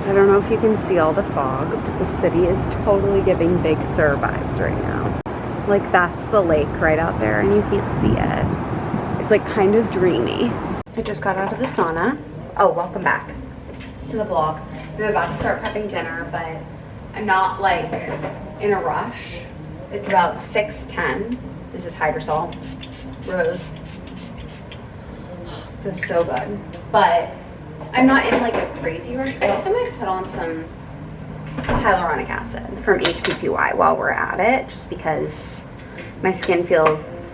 I don't know if you can see all the fog, but the city is totally giving Big Sur vibes right now. Like, that's the lake right out there and you can't see it. It's like kind of dreamy. I just got out of the sauna. Oh, welcome back to the vlog. I'm about to start prepping dinner, but I'm not like in a rush. It's about 6:10. This is hydrosol, rose. Feels so good, but I'm not in like a crazy rush. I also might put on some hyaluronic acid from HPPY while we're at it, just because my skin feels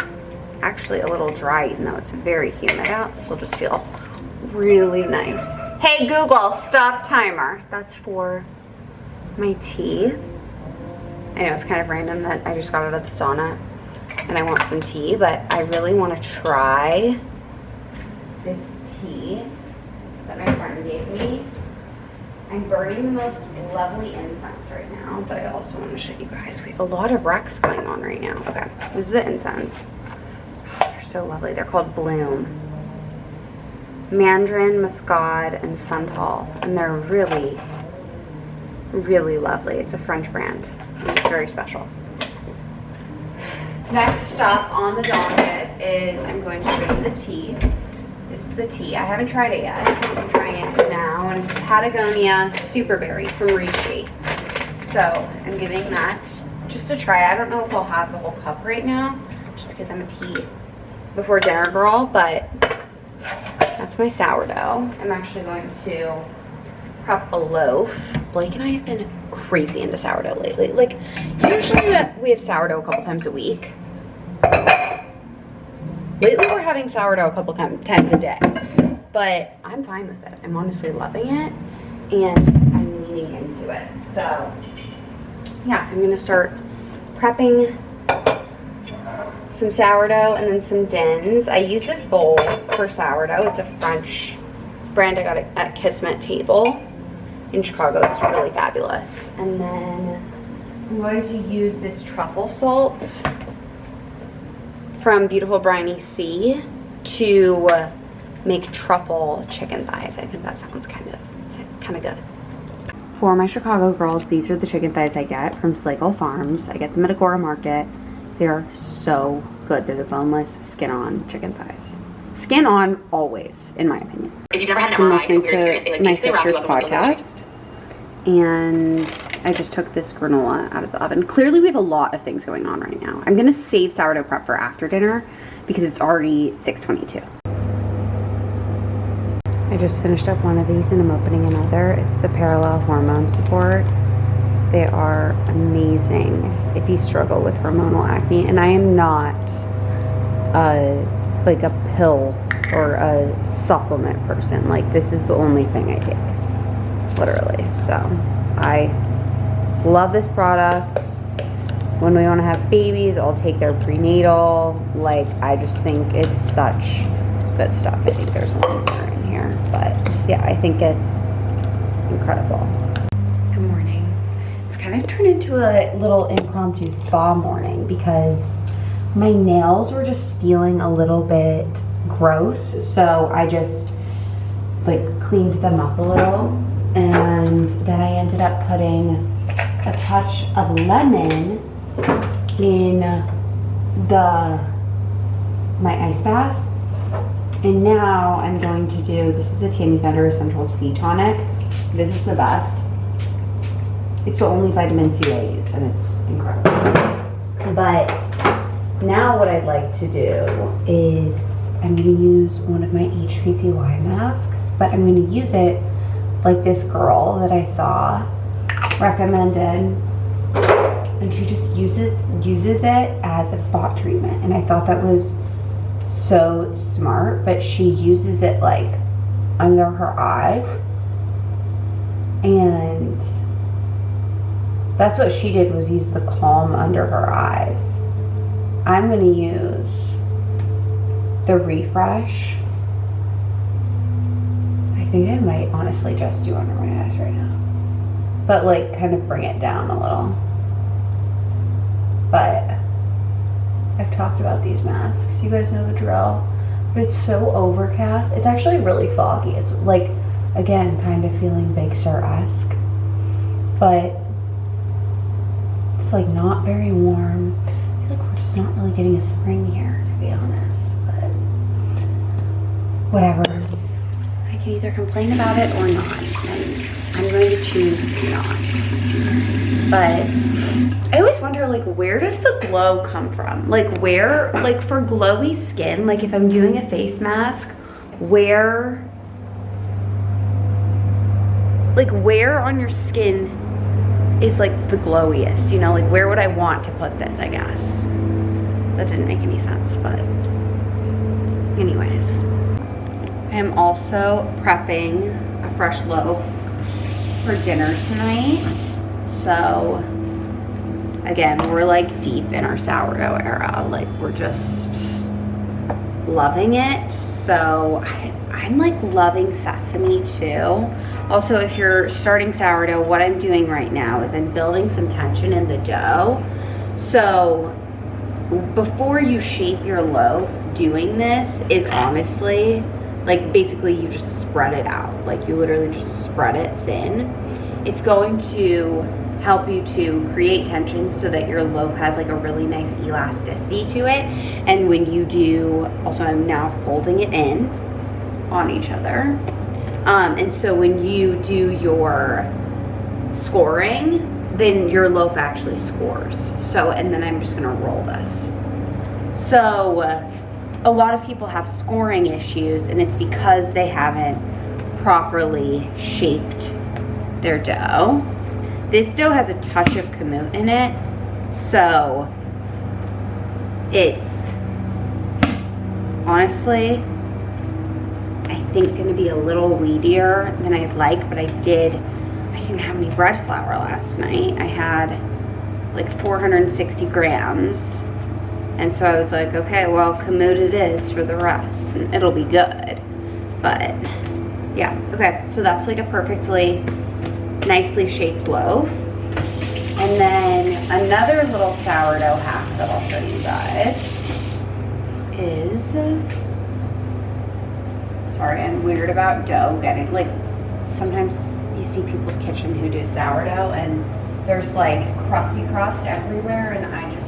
actually a little dry, even though it's very humid out. This will just feel really nice. Hey Google, stop timer. That's for my tea. I know it's kind of random that I just got out of the sauna and I want some tea, but I really want to try this tea that my friend gave me. I'm burning the most lovely incense right now, but I also want to show you guys. We have a lot of recs going on right now. Okay, this is the incense. They're so lovely. They're called Bloom. Mandarin, muscade, and santal, and they're really, really lovely. It's a French brand, and it's very special. Next up on the docket is I'm going to show you the tea. This is the tea. I haven't tried it yet. I'm trying it now, and it's Patagonia Superberry from Rishi. So I'm giving that just a try. I don't know if I'll have the whole cup right now, just because I'm a tea before dinner girl, but that's my sourdough. I'm actually going to prep a loaf. Blake and I have been crazy into sourdough lately. Like, usually we have sourdough a couple times a week. Lately we're having sourdough a couple times a day. But I'm fine with it. I'm honestly loving it. And I'm leaning into it. So, yeah, I'm going to start prepping some sourdough and then some dins. I use this bowl for sourdough. It's a French brand I got at Kismet Table in Chicago. It's really fabulous. And then I'm going to use this truffle salt from Beautiful Briny Sea to make truffle chicken thighs. I think that sounds kind of good. For my Chicago girls, these are the chicken thighs I get from Slagle Farms. I get them at Agora Market. They're so good. They're the boneless, skin-on chicken thighs. Skin on always, in my opinion. If you've never had an MRI, it's a weird experience. They, like, my sister's podcast, and I just took this granola out of the oven. Clearly, we have a lot of things going on right now. I'm gonna save sourdough prep for after dinner because it's already 6:22. I just finished up one of these and I'm opening another. It's the Parallel Hormone Support. They are amazing if you struggle with hormonal acne. And I am not like a pill or a supplement person. Like, this is the only thing I take, literally. So I love this product. When we want to have babies, I'll take their prenatal. Like, I just think it's such good stuff. I think there's one more in here, but yeah, I think it's incredible. Good morning. It's kind of turned into a little impromptu spa morning because my nails were just feeling a little bit gross, so I just like cleaned them up a little, and then I ended up putting a touch of lemon in my ice bath. And now I'm going to do, this is the Tammy Thunder Essential C Tonic. This is the best. It's the only vitamin C I use, and it's incredible. But now what I'd like to do is I'm going to use one of my HPPY masks, but I'm going to use it like this girl that I saw recommended, and she just uses it as a spot treatment, and I thought that was so smart. But she uses it like under her eye, and that's what she did, was use the calm under her eyes. I'm going to use the refresh. I think I might honestly just do under my eyes right now, but like kind of bring it down a little. But I've talked about these masks, you guys know the drill. But it's so overcast. It's actually really foggy. It's like again, kind of feeling Big Sur-esque, but it's like not very warm. I feel like we're just not really getting a spring here, to be honest, but whatever. I can either complain about it or not, and I'm going to choose not. But I always wonder, like, where does the glow come from? Like, where, like, for glowy skin, like, if I'm doing a face mask, where on your skin is, like, the glowiest, you know? Like, where would I want to put this, I guess? That didn't make any sense, but anyways. I am also prepping a fresh loaf for dinner tonight. So, again, we're like deep in our sourdough era. Like, we're just loving it. So, I'm like loving sesame too. Also, if you're starting sourdough, what I'm doing right now is I'm building some tension in the dough. So, before you shape your loaf, doing this is honestly, like, basically you just spread it out. Like, you literally just spread it thin. It's going to help you to create tension so that your loaf has like a really nice elasticity to it. And when you do, also I'm now folding it in on each other. And so when you do your scoring, then your loaf actually scores. So, and then I'm just gonna roll this. So, a lot of people have scoring issues, and it's because they haven't properly shaped their dough. This dough has a touch of kamut in it, so it's honestly, I think, gonna be a little weedier than I'd like, but I didn't have any bread flour last night. I had like 460 grams, and so I was like, okay, well, kamut it is for the rest, and it'll be good. But yeah, okay, so that's like a perfectly nicely shaped loaf. And then another little sourdough hack that I'll show you guys is, sorry, I'm weird about dough getting, like, sometimes you see people's kitchen who do sourdough and there's like crusty crust everywhere, and I just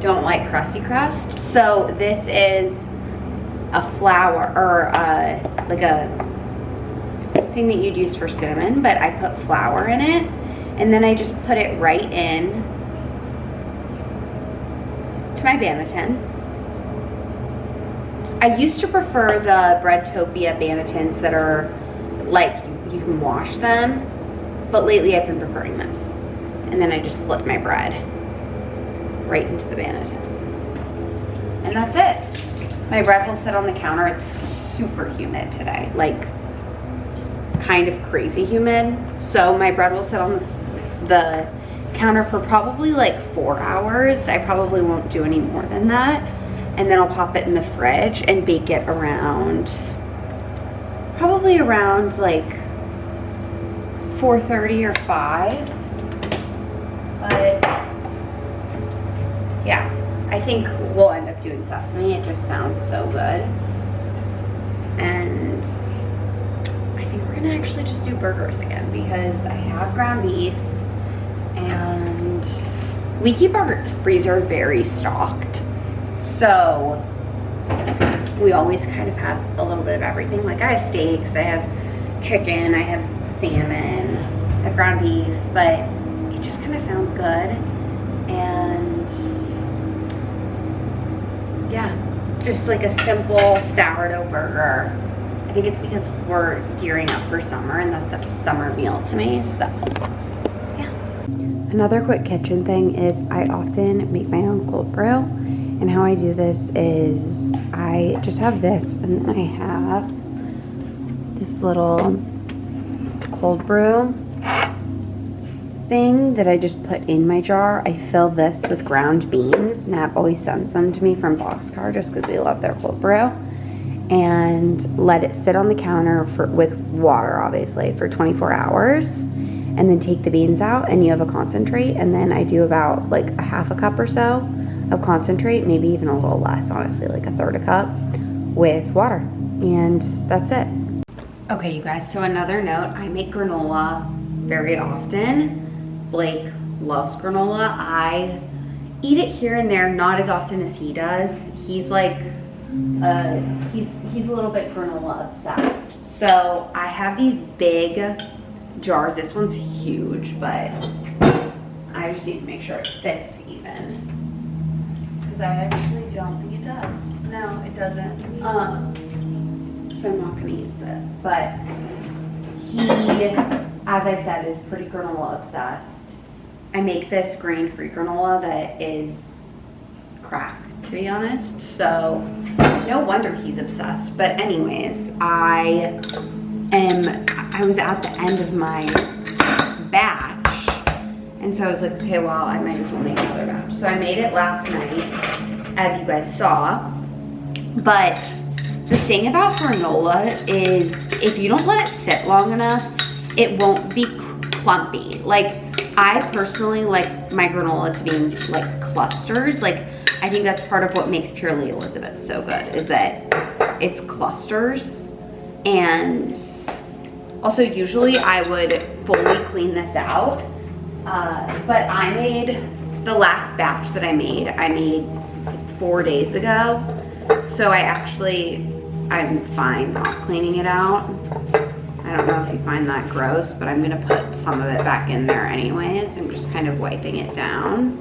don't like crusty crust. So this is a flour, or like a thing that you'd use for cinnamon, but I put flour in it, and then I just put it right in to my Banneton. I used to prefer the Breadtopia Bannetons that are like, you can wash them, but lately I've been preferring this. And then I just flip my bread right into the Banneton. And that's it. My bread will sit on the counter. It's super humid today, like kind of crazy humid. So my bread will sit on the counter for probably like 4 hours. I probably won't do any more than that. And then I'll pop it in the fridge and bake it around, probably around like 4:30 or 5. But yeah, I think we'll end up doing sesame. It just sounds so good. And I think we're gonna actually just do burgers again, because I have ground beef and we keep our freezer very stocked. So we always kind of have a little bit of everything. Like, I have steaks, I have chicken, I have salmon, I have ground beef, but it just kind of sounds good. And yeah, just like a simple sourdough burger. I think it's because we're gearing up for summer, and that's such a summer meal to me, so yeah. Another quick kitchen thing is I often make my own cold brew. And how I do this is I just have this, and then I have this little cold brew thing that I just put in my jar. I fill this with ground beans. Nat always sends them to me from Boxcar just because we love their cold brew. And let it sit on the counter with water, obviously, for 24 hours. And then take the beans out, and you have a concentrate. And then I do about like a half a cup or so of concentrate, maybe even a little less, honestly, like a third a cup, with water, and that's it. Okay, you guys, so another note, I make granola very often. Blake loves granola. I eat it here and there, not as often as he does. He's like, he's a little bit granola obsessed. So I have these big jars. This one's huge, but I just need to make sure it fits even. Because I actually don't think it does. No, it doesn't. So I'm not gonna use this, but he, as I said, is pretty granola obsessed. I make this grain-free granola that is crack, to be honest, so no wonder he's obsessed. But anyways, I was at the end of my batch, and so I was like, okay, well, I might as well make another batch. So I made it last night, as you guys saw, but the thing about granola is if you don't let it sit long enough, it won't be clumpy. Like, I personally like my granola to be in like clusters. Like, I think that's part of what makes Purely Elizabeth so good, is that it's clusters. And also usually I would fully clean this out, but I made the last batch that I made 4 days ago. So I'm fine not cleaning it out. I don't know if you find that gross, but I'm gonna put some of it back in there anyways. I'm just kind of wiping it down.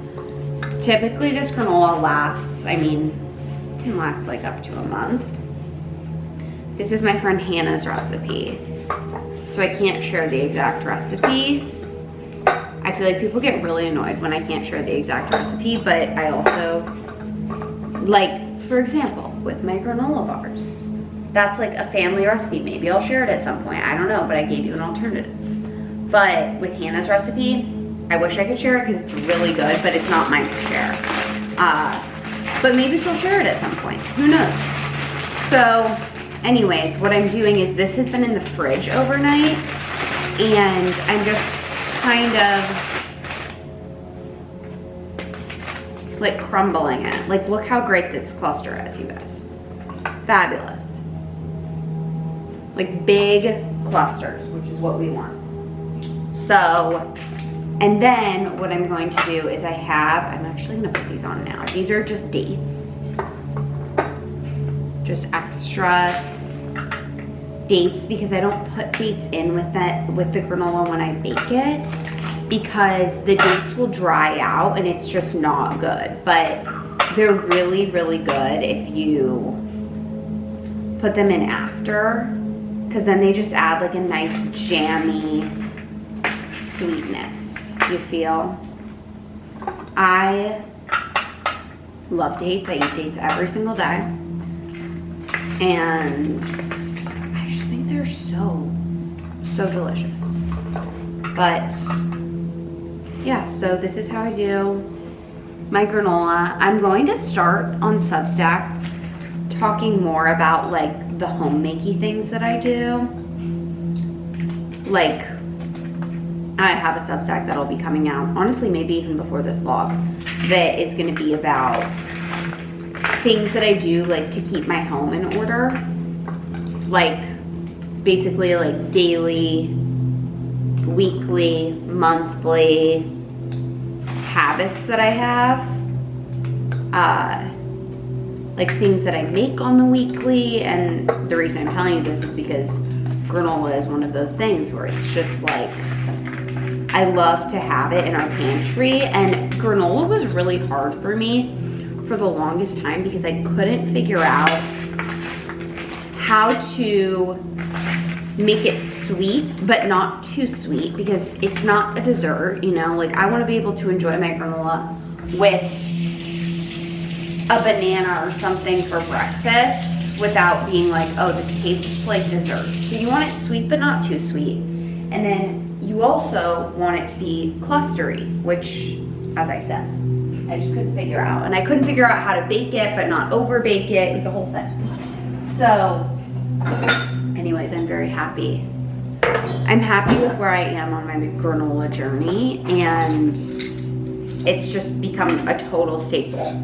Typically this granola lasts, can last like up to a month. This is my friend Hannah's recipe, so I can't share the exact recipe. I feel like people get really annoyed when I can't share the exact recipe, but I also, like, for example, with my granola bars, that's like a family recipe. Maybe I'll share it at some point, I don't know, but I gave you an alternative. But with Hannah's recipe, I wish I could share it because it's really good, but it's not mine to share. But maybe she'll share it at some point, who knows? So anyways, what I'm doing is this has been in the fridge overnight, and I'm just kind of like crumbling it. Like, look how great this cluster is, you guys. Fabulous. Like big clusters, which is what we want. So, and then what I'm going to do is I'm actually gonna put these on now. These are just dates. Just extra dates, because I don't put dates in with the granola when I bake it, because the dates will dry out and it's just not good. But they're really, really good if you put them in after, because then they just add like a nice jammy sweetness, you feel? I love dates. I eat dates every single day. And I just think they're so delicious. But yeah, so this is how I do my granola. I'm going to start on Substack talking more about like the homemakey things that I do. Like, I have a Substack that'll be coming out, honestly, maybe even before this vlog, that is gonna be about things that I do like to keep my home in order. Like, basically like daily, weekly, monthly habits that I have. Like things that I make on the weekly, and the reason I'm telling you this is because granola is one of those things where it's just like, I love to have it in our pantry. And granola was really hard for me for the longest time because I couldn't figure out how to make it sweet but not too sweet, because it's not a dessert, you know. Like, I want to be able to enjoy my granola with a banana or something for breakfast without being like, oh, this tastes like dessert. So you want it sweet but not too sweet. And then you also want it to be clustery, which, as I said, I just couldn't figure out. And I couldn't figure out how to bake it but not over bake it. It was a whole thing. So anyways, I'm very happy. I'm happy with where I am on my granola journey, and it's just become a total staple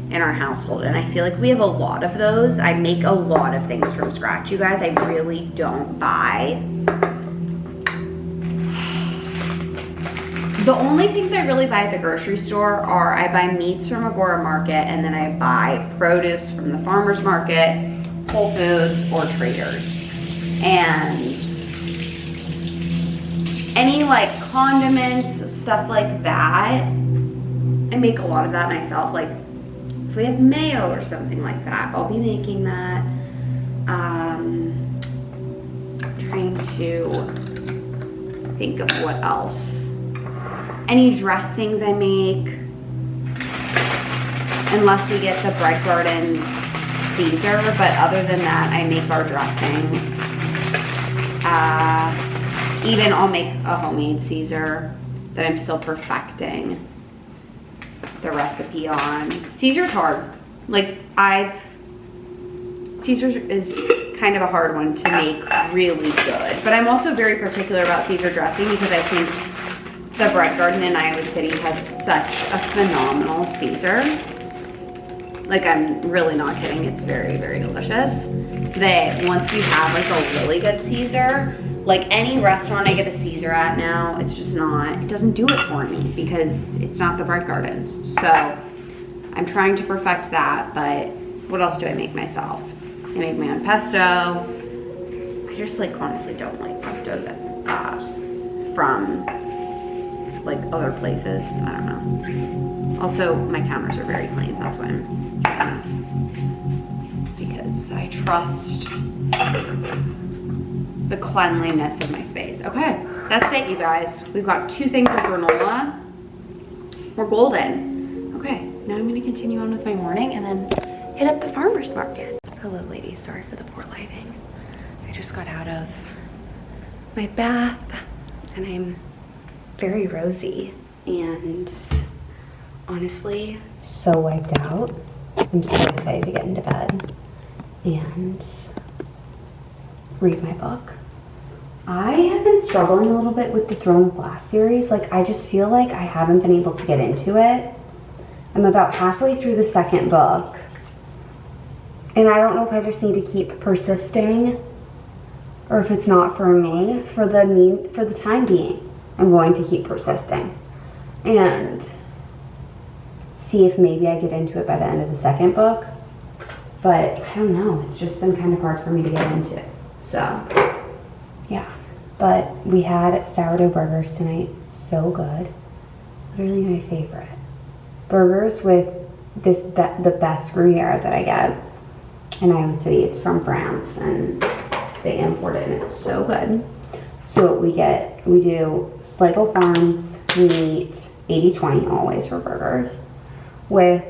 in our household, and I feel like we have a lot of those. I make a lot of things from scratch, you guys. I really don't buy. The only things I really buy at the grocery store are I buy meats from Agora Market, and then I buy produce from the farmer's market, Whole Foods, or Traders. And any like condiments, stuff like that, I make a lot of that myself. Like if we have mayo or something like that, I'll be making that. I'm trying to think of what else. Any dressings I make, unless we get the Bread Gardens Caesar, but other than that, I make our dressings. Even I'll make a homemade Caesar that I'm still perfecting the recipe on. Caesar's hard. Like Caesar is kind of a hard one to make really good, but I'm also very particular about Caesar dressing because I think the Bread Garden in Iowa City has such a phenomenal Caesar. Like, I'm really not kidding, it's very, very delicious. That once you have like a really good Caesar, like any restaurant I get a Caesar at now, it's just not, it doesn't do it for me because it's not the Bread Gardens. So I'm trying to perfect that, but what else do I make myself? I make my own pesto. I just like honestly don't like pestos from like other places. I don't know. Also, my counters are very clean. That's why I'm doing this. Because I trust the cleanliness of my space. Okay, that's it, you guys. We've got 2 things of granola. We're golden. Okay, now I'm gonna continue on with my morning and then hit up the farmer's market. Hello, ladies. Sorry for the poor lighting. I just got out of my bath and I'm very rosy and honestly so wiped out. I'm so excited to get into bed and read my book. I have been struggling a little bit with the Throne of Glass series. Like, I just feel like I haven't been able to get into it. I'm about halfway through the 2nd book and I don't know if I just need to keep persisting or if it's not for me. For the time being, I'm going to keep persisting and see if maybe I get into it by the end of the 2nd book. But I don't know, it's just been kind of hard for me to get into. So yeah, but we had sourdough burgers tonight. So good. Literally my favorite. Burgers with this the best Gruyere that I get in Iowa City. It's from France and they import it and it's so good. So we do Schlegel Farms meat, 80-20 always for burgers, with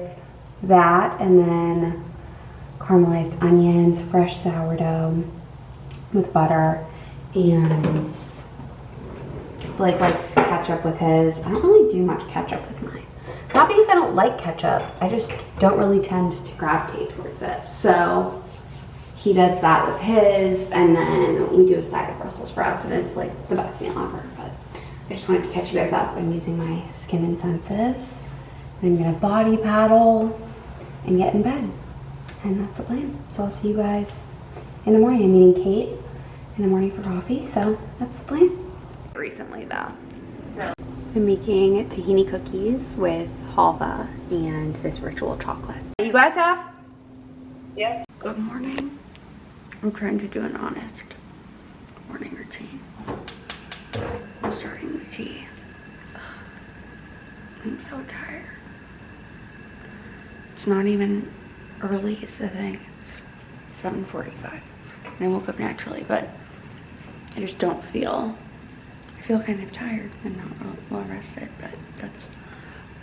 that and then caramelized onions, fresh sourdough with butter, and Blake likes ketchup with his. I don't really do much ketchup with mine. Not because I don't like ketchup, I just don't really tend to gravitate towards it. So he does that with his, and then we do a side of Brussels sprouts, and it's like the best meal ever. But I just wanted to catch you guys up. I'm using my Skin and Senses. I'm gonna body paddle and get in bed, and that's the plan. So I'll see you guys in the morning. I'm meeting Kate in the morning for coffee, so that's the plan. Recently though, I'm making tahini cookies with halva and this ritual chocolate. You guys have? Yeah. Good morning. I'm trying to do an honest morning routine. I'm starting with tea. I'm so tired. It's not even early, is the thing. It's 7:45. And I woke up naturally, but I just don't feel, I feel kind of tired and not well rested, but that's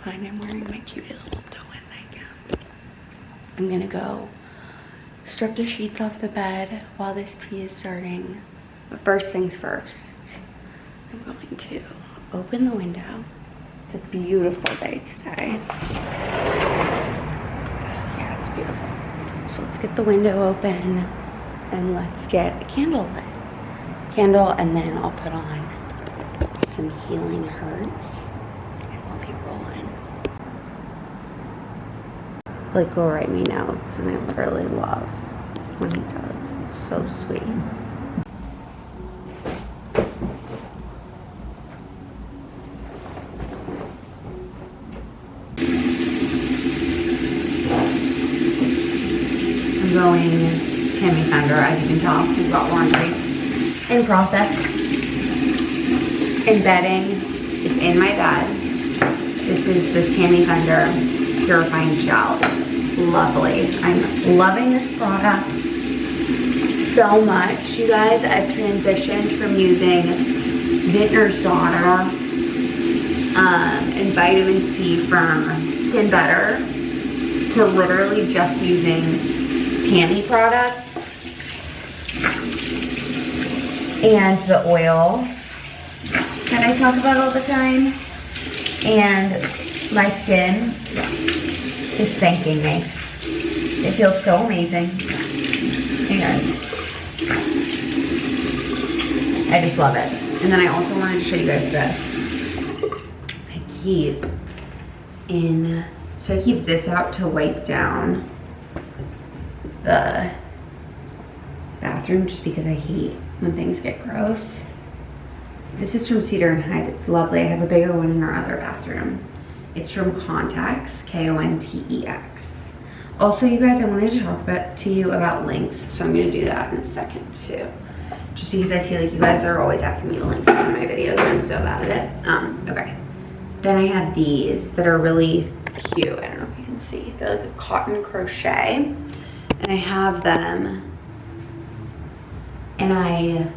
fine. I'm wearing my cute little doe-in nightgown. I'm gonna go strip the sheets off the bed while this tea is starting. But first things first, I'm going to open the window. It's a beautiful day today. Yeah, it's beautiful. So let's get the window open and let's get a candle lit. And then I'll put on some Healing Hearts and we'll be rolling. like go write me notes, and I literally love when he does. It's so sweet. I'm going Tammy Thunder, as you can tell. We've got laundry in process. And bedding is in my bed. This is the Tammy Thunder Purifying Gel. It's lovely. I'm loving this product so much. You guys, I've transitioned from using Vintner's Daughter and vitamin C from Skin Better to literally just using Tammy products and the oil that I talk about all the time, and my skin is thanking me. It feels so amazing, and I just love it. And then I also wanted to show you guys this. I keep this out to wipe down the bathroom just because I hate when things get gross. This is from Cedar and Hyde. It's lovely. I have a bigger one in our other bathroom. It's from Contex, Kontex. Also, you guys, I wanted to talk to you about links, so I'm going to do that in a second too. Just because I feel like you guys are always asking me to link some of my videos, and I'm so bad at it. Okay. Then I have these that are really cute. I don't know if you can see. They're like a cotton crochet. And I have them, and I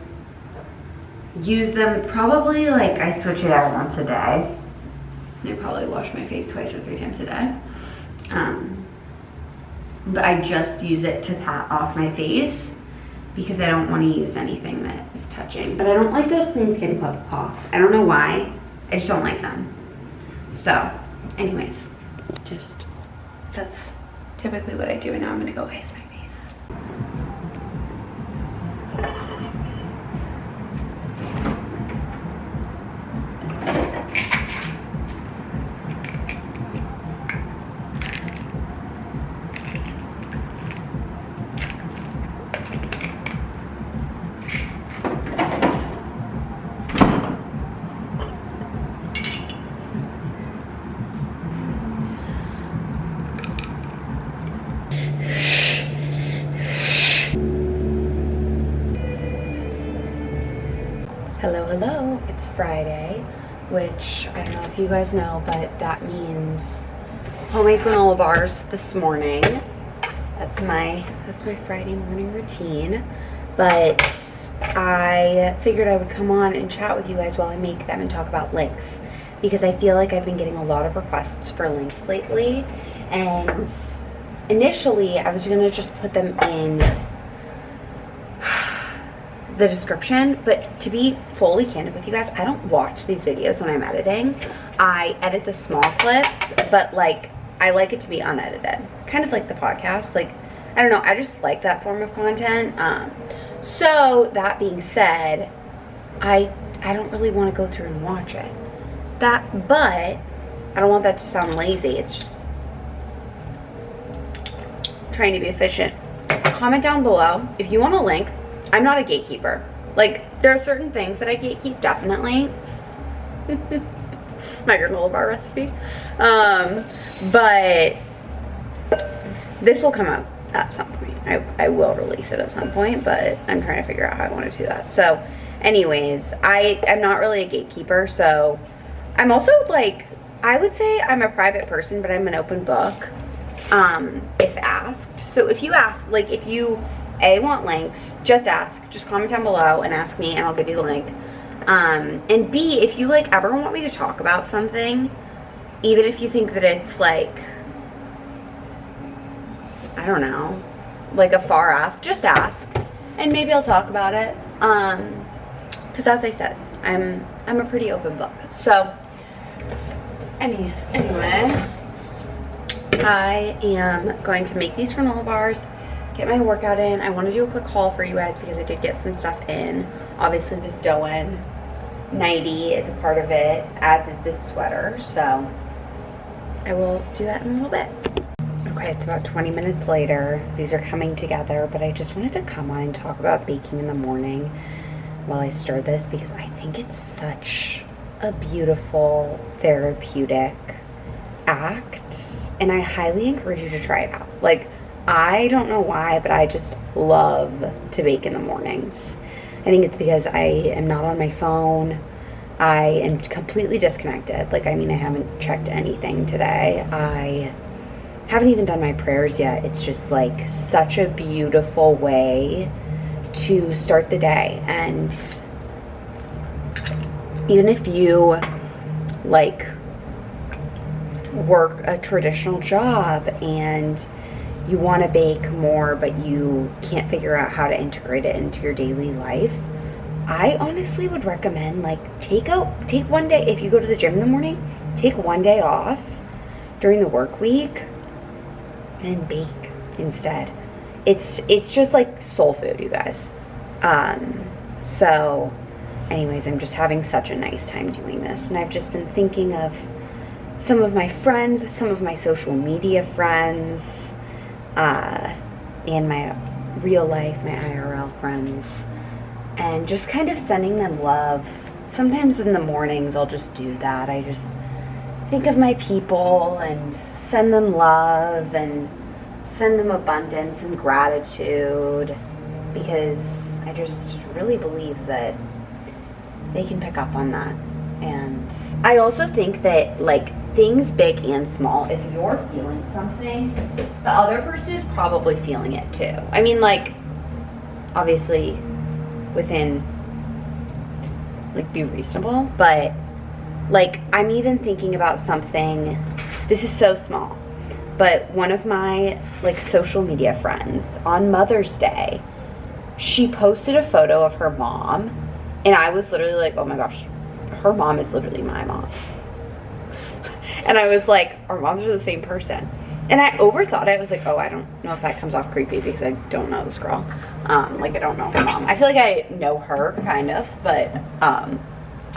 use them probably, like, I switch it out once a day. I probably wash my face 2 or 3 times a day. But I just use it to pat off my face because I don't want to use anything that is touching. But I don't like those clean skin cloths. I don't know why. I just don't like them. So, anyways, that's typically what I do. And now I'm gonna go ice my face. Hello, it's Friday, which I don't know if you guys know, but that means homemade granola bars this morning. That's my Friday morning routine. But I figured I would come on and chat with you guys while I make them and talk about links, because I feel like I've been getting a lot of requests for links lately, and initially I was gonna just put them in the description, but to be fully candid with you guys, I don't watch these videos when I'm editing. I edit the small clips, but like I like it to be unedited, kind of like the podcast. Like, I don't know, I just like that form of content. So that being said, I don't really want to go through and watch it. But I don't want that to sound lazy. It's just trying to be efficient. Comment down below if you want a link. I'm not a gatekeeper. Like, there are certain things that I gatekeep, definitely. My granola bar recipe. But this will come out at some point. I will release it at some point, but I'm trying to figure out how I want to do that. So anyways, I'm not really a gatekeeper, so I'm also, like, I would say I'm a private person, but I'm an open book, if asked. So if you ask, like, if you want links, just ask. Just comment down below and ask me, and I'll give you the link. And B, if you, like, ever want me to talk about something, even if you think that it's, like, I don't know, like a far ask, just ask, and maybe I'll talk about it. Because as I said, I'm a pretty open book. So anyway, I am going to make these granola bars, get my workout in. I want to do a quick haul for you guys because I did get some stuff in. Obviously this Doan nightie is a part of it, as is this sweater, so I will do that in a little bit. Okay, it's about 20 minutes later. These are coming together, but I just wanted to come on and talk about baking in the morning while I stir this because I think it's such a beautiful therapeutic act, and I highly encourage you to try it out. Like, I don't know why, but I just love to bake in the mornings. I think it's because I am not on my phone. I am completely disconnected. Like, I mean, I haven't checked anything today. I haven't even done my prayers yet. It's just like such a beautiful way to start the day. And even if you like work a traditional job and you want to bake more but you can't figure out how to integrate it into your daily life, I honestly would recommend like take one day. If you go to the gym in the morning, take one day off during the work week and bake instead. It's just like soul food, you guys. So anyways, I'm just having such a nice time doing this, and I've just been thinking of some of my friends, some of my social media friends, and my real life, my IRL friends, and just kind of sending them love. Sometimes in the mornings I'll just do that. I just think of my people and send them love and send them abundance and gratitude, because I just really believe that they can pick up on that. And I also think that like things big and small, if you're feeling something, the other person is probably feeling it too. I mean, like, obviously within, like, be reasonable, but like I'm even thinking about something, this is so small, but one of my like social media friends on Mother's Day, she posted a photo of her mom, and I was literally like, oh my gosh, her mom is literally my mom. And I was like, our moms are the same person. And I overthought it. I was like, oh, I don't know if that comes off creepy because I don't know this girl. Like, I don't know her mom. I feel like I know her, kind of, but,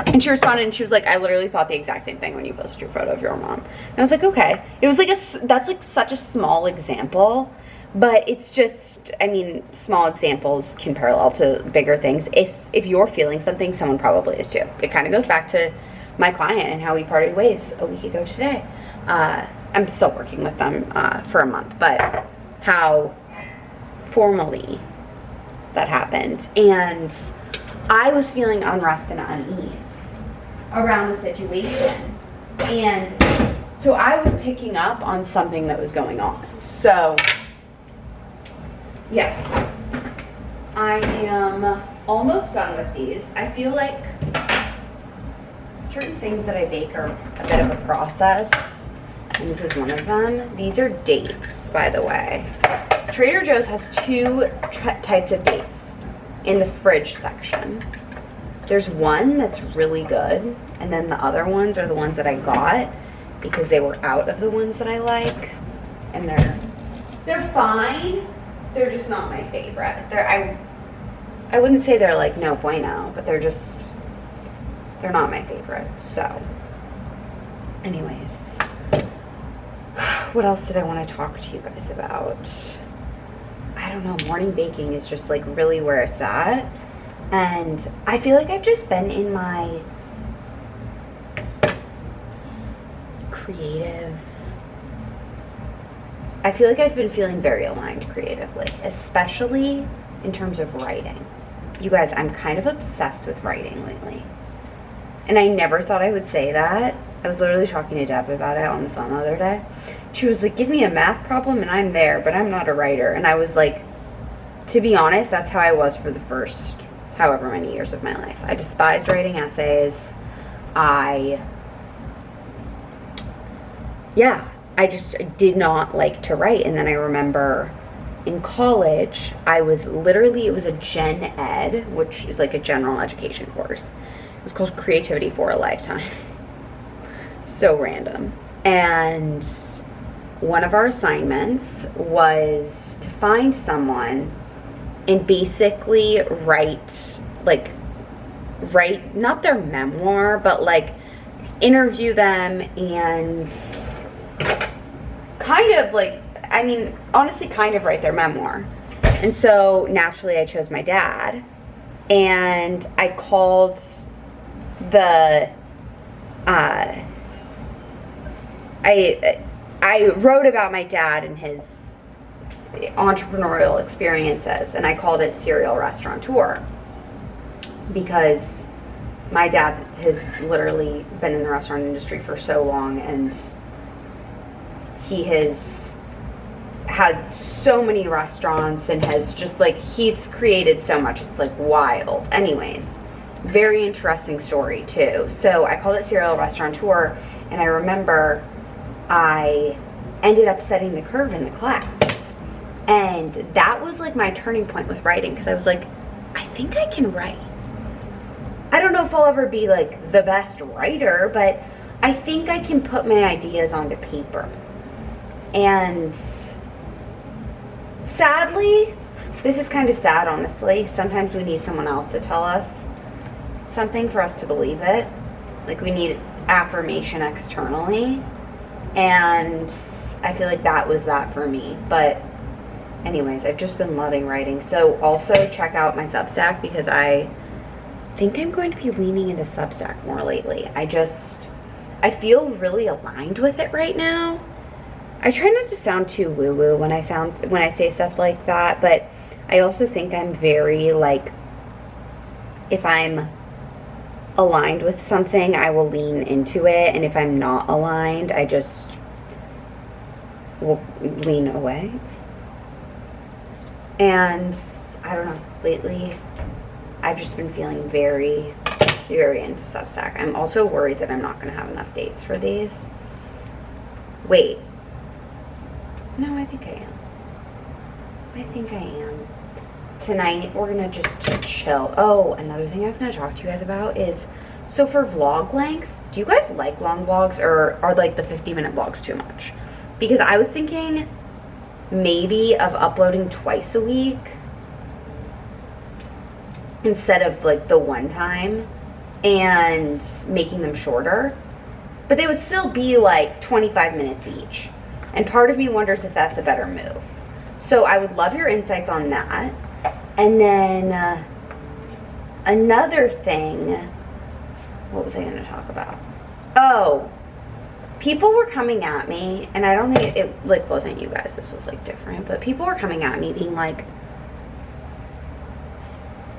and she responded and she was like, I literally thought the exact same thing when you posted your photo of your mom. And I was like, okay. It was like that's like such a small example, but it's just, I mean, small examples can parallel to bigger things. If you're feeling something, someone probably is too. It kind of goes back to my client and how we parted ways a week ago today. I'm still working with them for a month, but how formally that happened. And I was feeling unrest and unease around the situation. And so I was picking up on something that was going on. So, yeah. I am almost done with these. I feel like certain things that I bake are a bit of a process, and this is one of them. These are dates, by the way. Trader Joe's has two types of dates in the fridge section. There's one that's really good, and then the other ones are the ones that I got because they were out of the ones that I like, and they're fine. They're just not my favorite. I wouldn't say they're like no bueno, but they're not my favorite. So anyways, what else did I want to talk to you guys about? I don't know, morning baking is just like really where it's at, and I feel like I've just been in my creative, I feel like I've been feeling very aligned creatively, especially in terms of writing. You guys, I'm kind of obsessed with writing lately. And I never thought I would say that. I was literally talking to Deb about it on the phone the other day. She was like, give me a math problem and I'm there, but I'm not a writer. And I was like, to be honest, that's how I was for the first however many years of my life. I despised writing essays. I just did not like to write. And then I remember in college, it was a gen ed, which is like a general education course. It was called Creativity for a Lifetime. So random. And one of our assignments was to find someone and basically write not their memoir, but like interview them and kind of like I mean, honestly, kind of write their memoir. And so naturally I chose my dad, and I called the, I wrote about my dad and his entrepreneurial experiences, and I called it Serial Restaurateur, because my dad has literally been in the restaurant industry for so long, and he has had so many restaurants and has just like, he's created so much, it's like wild. Anyways, very interesting story too. So I called it Serial Restaurateur, and I remember I ended up setting the curve in the class, and that was like my turning point with writing, because I was like, I think I can write. I don't know if I'll ever be like the best writer, but I think I can put my ideas onto paper. And sadly, this is kind of sad, honestly, sometimes we need someone else to tell us something for us to believe it. Like, we need affirmation externally, and I feel like that was that for me. But anyways, I've just been loving writing. So also check out my Substack, because I think I'm going to be leaning into Substack more lately. I feel really aligned with it right now. I try not to sound too woo-woo when I say stuff like that, but I also think I'm very, like, if I'm aligned with something, I will lean into it, and if I'm not aligned, I just will lean away. And I don't know, lately I've just been feeling very, very into Substack. I'm also worried that I'm not going to have enough dates for these. Wait. No, I think I am. I think I am. Tonight, we're going to just chill. Oh, another thing I was going to talk to you guys about is, so for vlog length, do you guys like long vlogs, or are like the 50-minute vlogs too much? Because I was thinking maybe of uploading twice a week instead of like the one time, and making them shorter, but they would still be like 25 minutes each. And part of me wonders if that's a better move. So I would love your insights on that. And then another thing, what was I going to talk about? Oh, people were coming at me, and I don't think it like wasn't you guys, this was like different, but people were coming at me being like,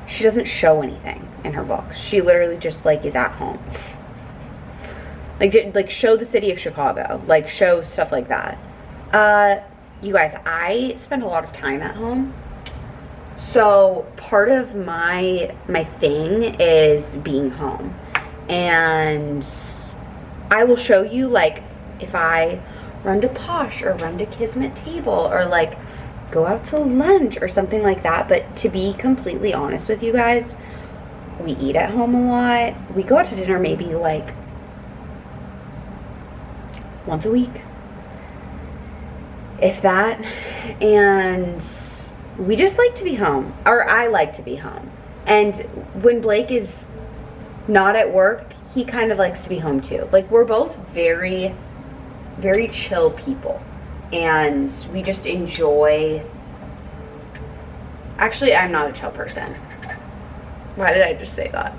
she doesn't show anything in her books. She literally just like is at home. Like show the city of Chicago, like show stuff like that. You guys, I spend a lot of time at home. So part of my thing is being home. And I will show you, like, if I run to Posh or run to Kismet Table or like go out to lunch or something like that. But to be completely honest with you guys, we eat at home a lot. We go out to dinner maybe like once a week, if that. And we just like to be home, or I like to be home. And when Blake is not at work, he kind of likes to be home too. Like, we're both very, very chill people, and we just enjoy. Actually, I'm not a chill person. Why did I just say that?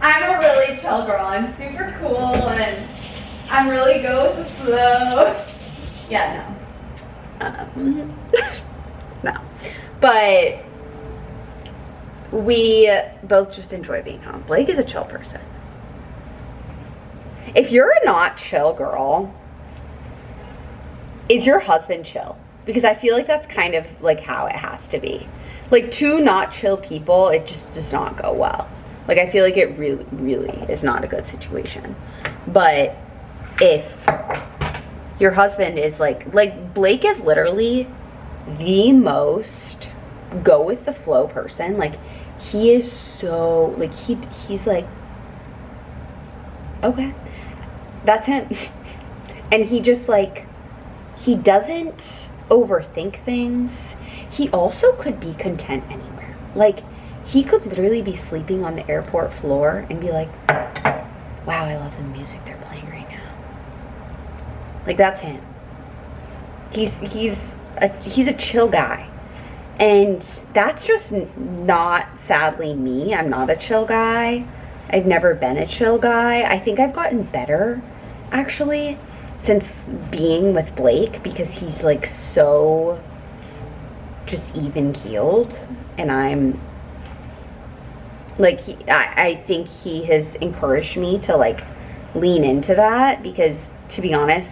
I'm a really chill girl. I'm super cool, and I'm really go with the flow. Yeah, no. No. But we both just enjoy being home. Blake is a chill person. If you're a not chill girl, is your husband chill? Because I feel like that's kind of like how it has to be. Like, two not chill people, it just does not go well. Like, I feel like it really, really is not a good situation. But if your husband is like Blake is literally the most go with the flow person. Like, he is so, like, he's like, okay, that's him. And he just, like, he doesn't overthink things. He also could be content anywhere. Like, he could literally be sleeping on the airport floor and be like, wow, I love the music they're playing right now. Like, that's him. He's a chill guy. And that's just not, sadly, me. I'm not a chill guy. I've never been a chill guy. I think I've gotten better, actually, since being with Blake, because he's like so just even keeled, and I'm like, I think he has encouraged me to like lean into that, because to be honest,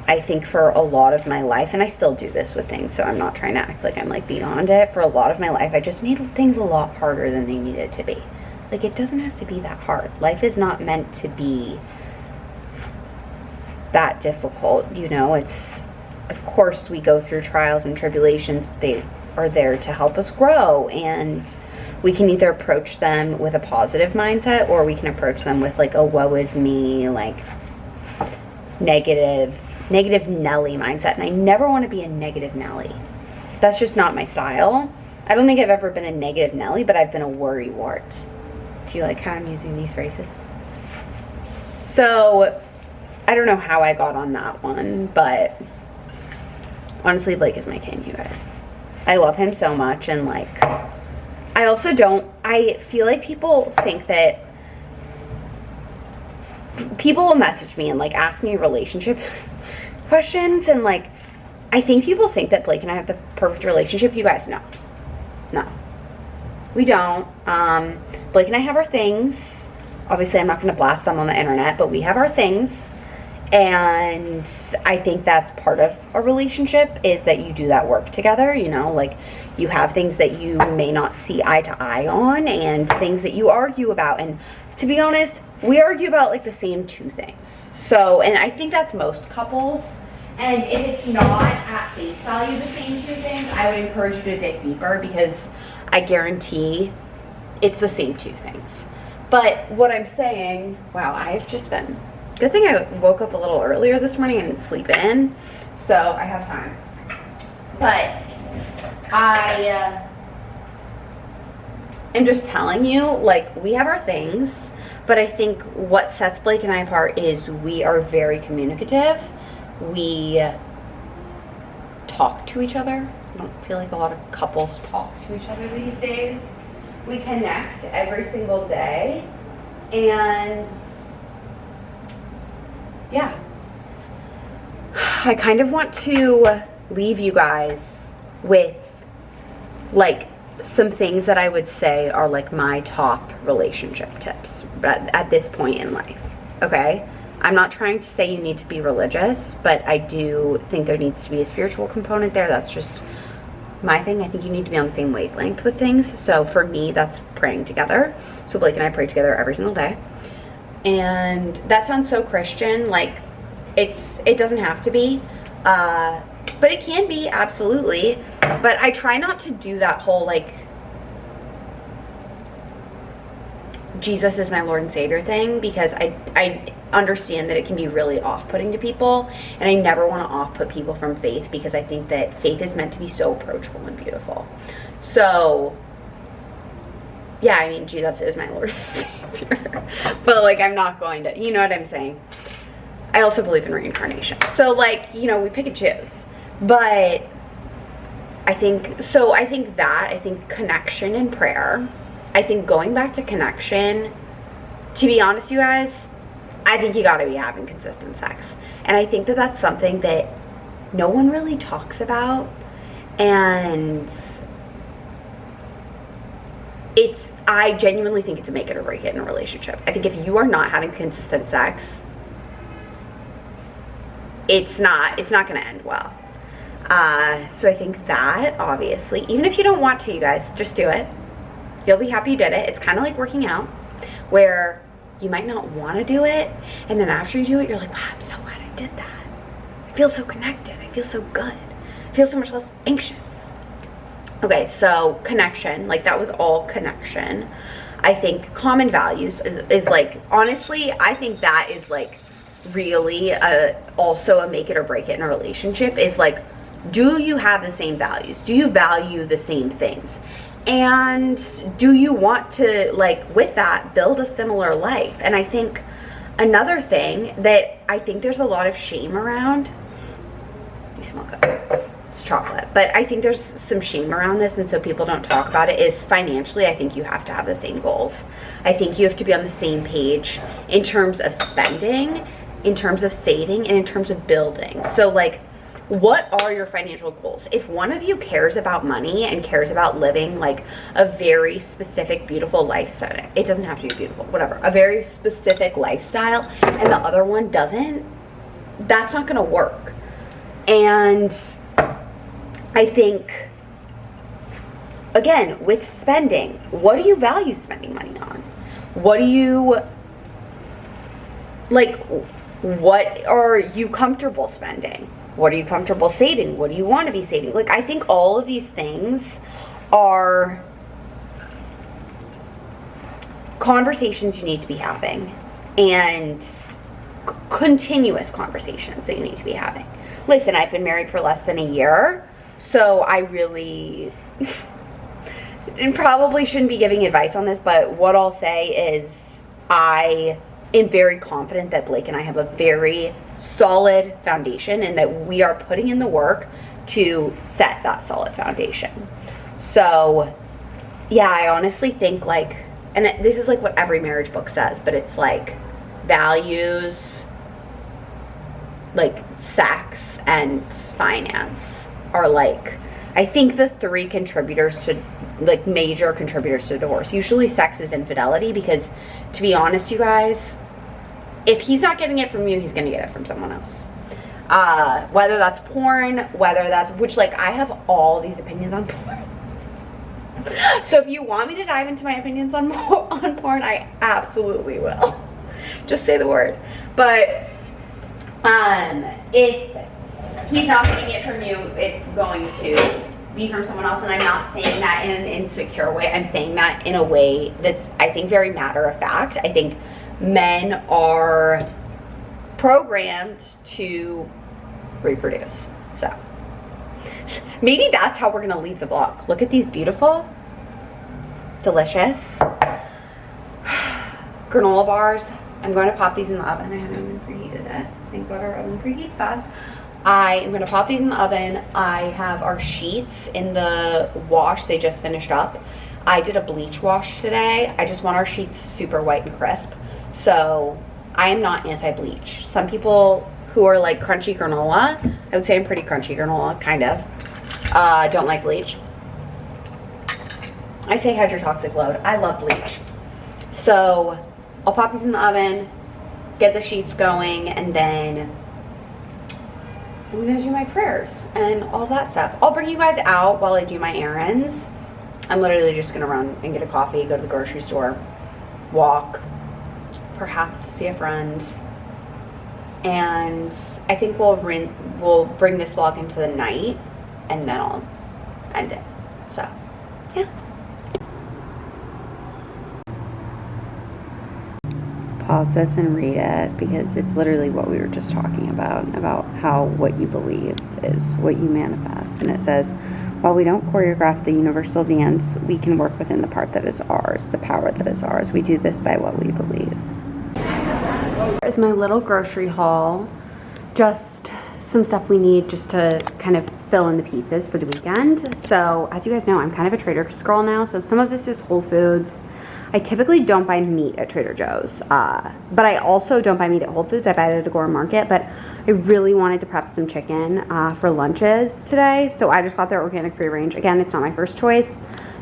I think for a lot of my life, and I still do this with things, so I'm not trying to act like I'm like beyond it. For a lot of my life, I just made things a lot harder than they needed to be. Like, it doesn't have to be that hard. Life is not meant to be that difficult, you know. It's, of course, we go through trials and tribulations. They are there to help us grow, and we can either approach them with a positive mindset, or we can approach them with like a woe is me, like negative Nelly mindset. And I never want to be a negative Nelly. That's just not my style. I don't think I've ever been a negative Nelly, but I've been a worry wart. Do you like how I'm using these phrases? So I don't know how I got on that one, but honestly, Blake is my king, you guys. I love him so much. And like, I feel like people think that people will message me and like ask me relationship questions, and like, I think people think that Blake and I have the perfect relationship. You guys, no, we don't. Blake and I have our things. Obviously, I'm not going to blast them on the internet, but we have our things. And I think that's part of a relationship, is that you do that work together, you know, like you have things that you may not see eye to eye on, and things that you argue about. And to be honest, we argue about like the same two things. So, and I think that's most couples. And if it's not at face value the same two things, I would encourage you to dig deeper, because I guarantee it's the same two things. But what I'm saying, wow, I've just been, good thing I woke up a little earlier this morning and didn't sleep in, so I have time. But I am just telling you, like, we have our things, but I think what sets Blake and I apart is we are very communicative. We talk to each other. I don't feel like a lot of couples talk to each other these days. We connect every single day, and yeah, I kind of want to leave you guys with like some things that I would say are like my top relationship tips at this point in life. Okay, I'm not trying to say you need to be religious, but I do think there needs to be a spiritual component there. That's just my thing. I think you need to be on the same wavelength with things. So for me, that's praying together. So Blake and I pray together every single day. And that sounds so Christian, like it doesn't have to be, but it can be, absolutely. But I try not to do that whole like Jesus is my Lord and Savior thing, because I understand that it can be really off-putting to people, and I never want to off-put people from faith, because I think that faith is meant to be so approachable and beautiful. So yeah, I mean, Jesus is my Lord and Savior, but like, I'm not going to, you know what I'm saying? I also believe in reincarnation. So like, you know, we pick and choose. But I think connection and prayer, I think going back to connection, to be honest, you guys, I think you gotta be having consistent sex. And I think that that's something that no one really talks about. And I genuinely think it's a make it or break it in a relationship. I think if you are not having consistent sex, it's not gonna end well. So I think that, obviously, even if you don't want to, you guys, just do it. You'll be happy you did it. It's kind of like working out, where you might not want to do it, and then after you do it, you're like, wow, I'm so glad I did that. I feel so connected. I feel so good. I feel so much less anxious. Okay, so connection, like that was all connection. I think common values is like, honestly, I think that is like really also a make it or break it in a relationship, is like, do you have the same values? Do you value the same things? And do you want to, like, with that, build a similar life? And I think another thing that I think there's a lot of shame around They smell good. It's chocolate. But I think there's some shame around this, and so people don't talk about it, is financially, I think you have to have the same goals. I think you have to be on the same page in terms of spending, in terms of saving, and in terms of building. So like, what are your financial goals? If one of you cares about money and cares about living like a very specific, beautiful lifestyle, it doesn't have to be beautiful, whatever, a very specific lifestyle, and the other one doesn't, that's not gonna work. And I think, again, with spending, what do you value spending money on? What do you, like, what are you comfortable spending? What are you comfortable saving? What do you want to be saving? Like, I think all of these things are conversations you need to be having, and continuous conversations that you need to be having. Listen, I've been married for less than a year, so I really and probably shouldn't be giving advice on this, but what I'll say is I am very confident that Blake and I have a very solid foundation, and that we are putting in the work to set that solid foundation. So yeah, I honestly think, like, and this is like what every marriage book says, but it's like values, like sex and finance are like, I think the three contributors to, like, major contributors to divorce. Usually sex is infidelity, because to be honest, you guys, if he's not getting it from you, he's gonna get it from someone else. Whether that's porn, whether that's, which, like, I have all these opinions on porn. So if you want me to dive into my opinions on porn, I absolutely will. Just say the word. But if he's not getting it from you, it's going to be from someone else. And I'm not saying that in an insecure way. I'm saying that in a way that's, I think, very matter of fact. I think men are programmed to reproduce. So maybe that's how we're gonna leave the vlog. Look at these beautiful, delicious granola bars. I'm going to pop these in the oven. I haven't even preheated it. Thank God our oven preheats fast. I am going to pop these in the oven. I have our sheets in the wash. They just finished up. I did a bleach wash today. I just want our sheets super white and crisp. So I am not anti-bleach. Some people who are like crunchy granola, I would say I'm pretty crunchy granola, kind of, don't like bleach. I say hedge your toxic load. I love bleach. So I'll pop these in the oven, get the sheets going, and then I'm gonna do my prayers and all that stuff. I'll bring you guys out while I do my errands. I'm literally just gonna run and get a coffee, go to the grocery store, walk, perhaps see a friend, and I think we'll bring this vlog into the night, and then I'll end it. So yeah. Pause this and read it, because it's literally what we were just talking about how what you believe is what you manifest. And it says, while we don't choreograph the universal dance, we can work within the part that is ours, the power that is ours. We do this by what we believe. Here's my little grocery haul. Just some stuff we need just to kind of fill in the pieces for the weekend. So as you guys know, I'm kind of a Trader Joe's girl now. So some of this is Whole Foods. I typically don't buy meat at Trader Joe's, but I also don't buy meat at Whole Foods. I buy it at Agora Market, but I really wanted to prep some chicken for lunches today, so I just got their organic free range. Again, it's not my first choice,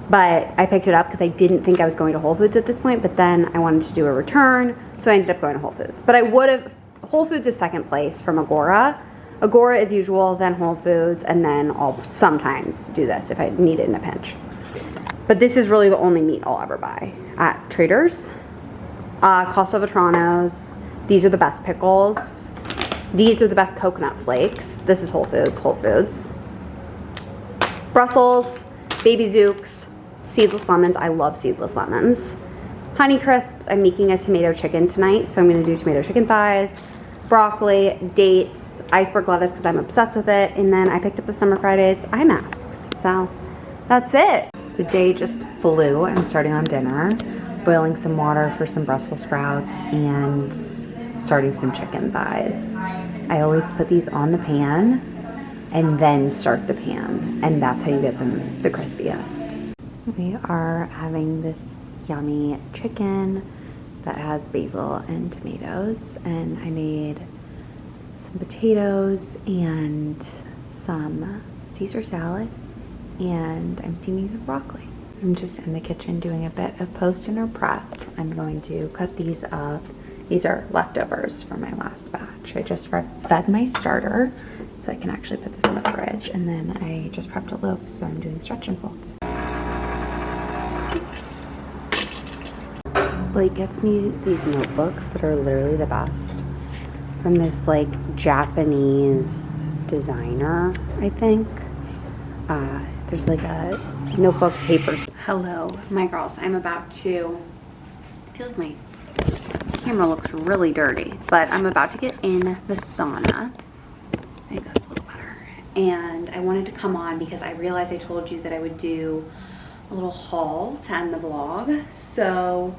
but I picked it up because I didn't think I was going to Whole Foods at this point, but then I wanted to do a return, so I ended up going to Whole Foods. But I would have, Whole Foods is second place from Agora. Agora is usual, then Whole Foods, and then I'll sometimes do this if I need it in a pinch. But this is really the only meat I'll ever buy at Trader's. Costa Vetrano's. These are the best pickles. These are the best coconut flakes. This is Whole Foods, Whole Foods. Brussels, Baby Zooks, seedless lemons. I love seedless lemons. Honey Crisps. I'm making a tomato chicken tonight, so I'm gonna do tomato chicken thighs. Broccoli, dates, iceberg lettuce because I'm obsessed with it. And then I picked up the Summer Fridays eye masks. So that's it. The day just flew. I'm starting on dinner, boiling some water for some Brussels sprouts and starting some chicken thighs. I always put these on the pan and then start the pan, and that's how you get them the crispiest. We are having this yummy chicken that has basil and tomatoes, and I made some potatoes and some Caesar salad, and I'm steaming some broccoli. I'm just in the kitchen doing a bit of post-dinner prep. I'm going to cut these up. These are leftovers from my last batch. I just fed my starter, so I can actually put this in the fridge, and then I just prepped a loaf, so I'm doing stretch and folds. Blake gets me these notebooks that are literally the best, from this like Japanese designer, I think. There's like a notebook paper. Hello, my girls. I'm about to, I feel like my camera looks really dirty, but I'm about to get in the sauna. I think that's a little better. And I wanted to come on because I realized I told you that I would do a little haul to end the vlog. So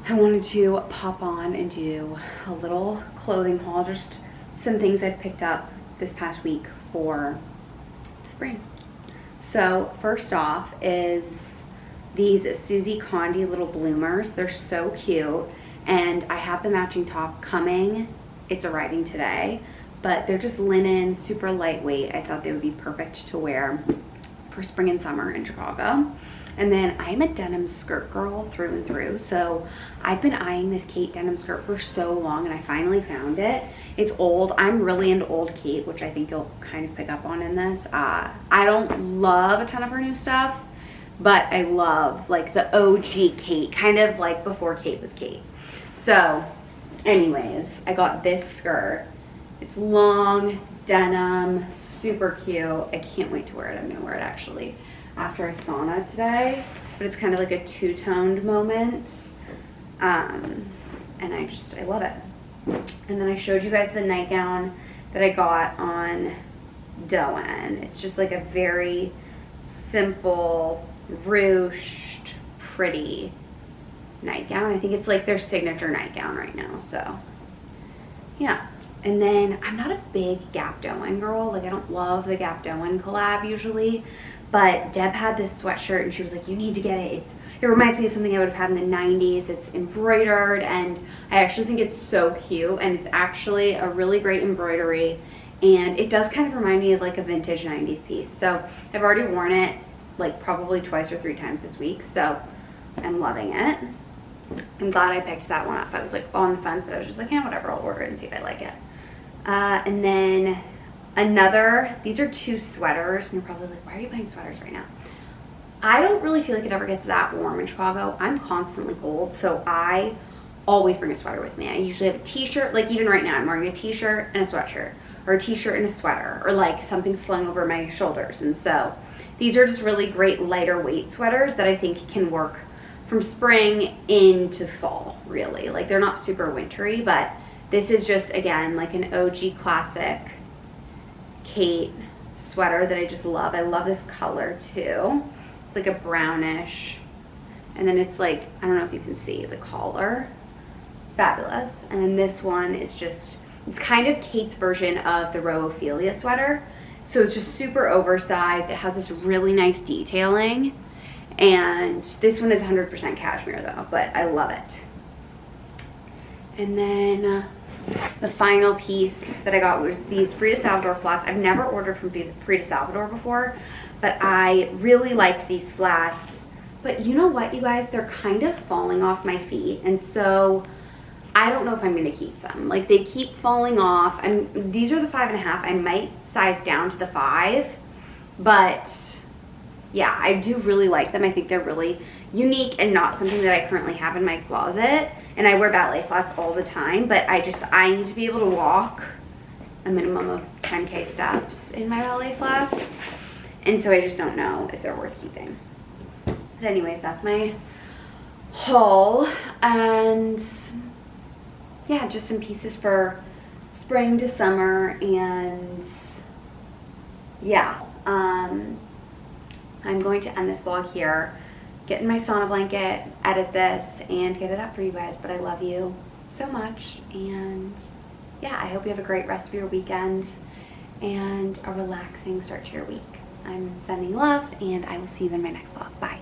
I wanted to pop on and do a little clothing haul, just some things I've picked up this past week for spring. So first off is these Susie Condi little bloomers. They're so cute, and I have the matching top coming. It's arriving today, but they're just linen, super lightweight. I thought they would be perfect to wear for spring and summer in Chicago. And then I'm a denim skirt girl through and through, so I've been eyeing this Kate denim skirt for so long, and I finally found it. It's old. I'm really into old Kate, which I think you'll kind of pick up on in this. I don't love a ton of her new stuff, but I love like the OG Kate, kind of like before Kate was Kate. So anyways, I got this skirt. It's long, denim, super cute. I can't wait to wear it. I'm gonna wear it actually after I sauna today, but it's kind of like a two-toned moment, and I love it. And then I showed you guys the nightgown that I got on Doen. It's just like a very simple, ruched, pretty nightgown. I think it's like their signature nightgown right now, so yeah. And then I'm not a big Gap Doen girl. Like, I don't love the Gap Doen collab usually, but Deb had this sweatshirt and she was like, you need to get it. It reminds me of something I would have had in the 90s. It's embroidered, and I actually think it's so cute, and it's actually a really great embroidery, and it does kind of remind me of like a vintage 90s piece. So I've already worn it like probably twice or 3 times this week, so I'm loving it. I'm glad I picked that one up. I was like on the fence, but I was just like, yeah, whatever, I'll order it and see if I like it. And then these are 2 sweaters, and you're probably like, why are you buying sweaters right now? I don't really feel like it ever gets that warm in Chicago. I'm constantly cold, so I always bring a sweater with me. I usually have a t-shirt, like even right now I'm wearing a t-shirt and a sweatshirt, or a t-shirt and a sweater, or like something slung over my shoulders. And so these are just really great lighter weight sweaters that I think can work from spring into fall, really. Like, they're not super wintry, but this is just, again, like an OG classic Kate sweater that I just love. I love this color too. It's like a brownish, and then it's like, I don't know if you can see the collar. Fabulous. And then this one is just, it's kind of Kate's version of the Row Ophelia sweater. So it's just super oversized. It has this really nice detailing. And this one is 100% cashmere though, but I love it. And then the final piece that I got was these Frida Salvador flats. I've never ordered from Frida Salvador before, but I really liked these flats. But you know what, you guys, they're kind of falling off my feet, and so I don't know if I'm gonna keep them. Like, they keep falling off. These are the 5.5. I might size down to the 5, but yeah, I do really like them. I think they're really unique and not something that I currently have in my closet. And I wear ballet flats all the time, but I need to be able to walk a minimum of 10K steps in my ballet flats. And so I just don't know if they're worth keeping. But anyways, that's my haul. And yeah, just some pieces for spring to summer. And yeah, I'm going to end this vlog here, get in my sauna blanket, edit this, and get it up for you guys. But I love you so much, and yeah, I hope you have a great rest of your weekend, and a relaxing start to your week. I'm sending love, and I will see you in my next vlog. Bye.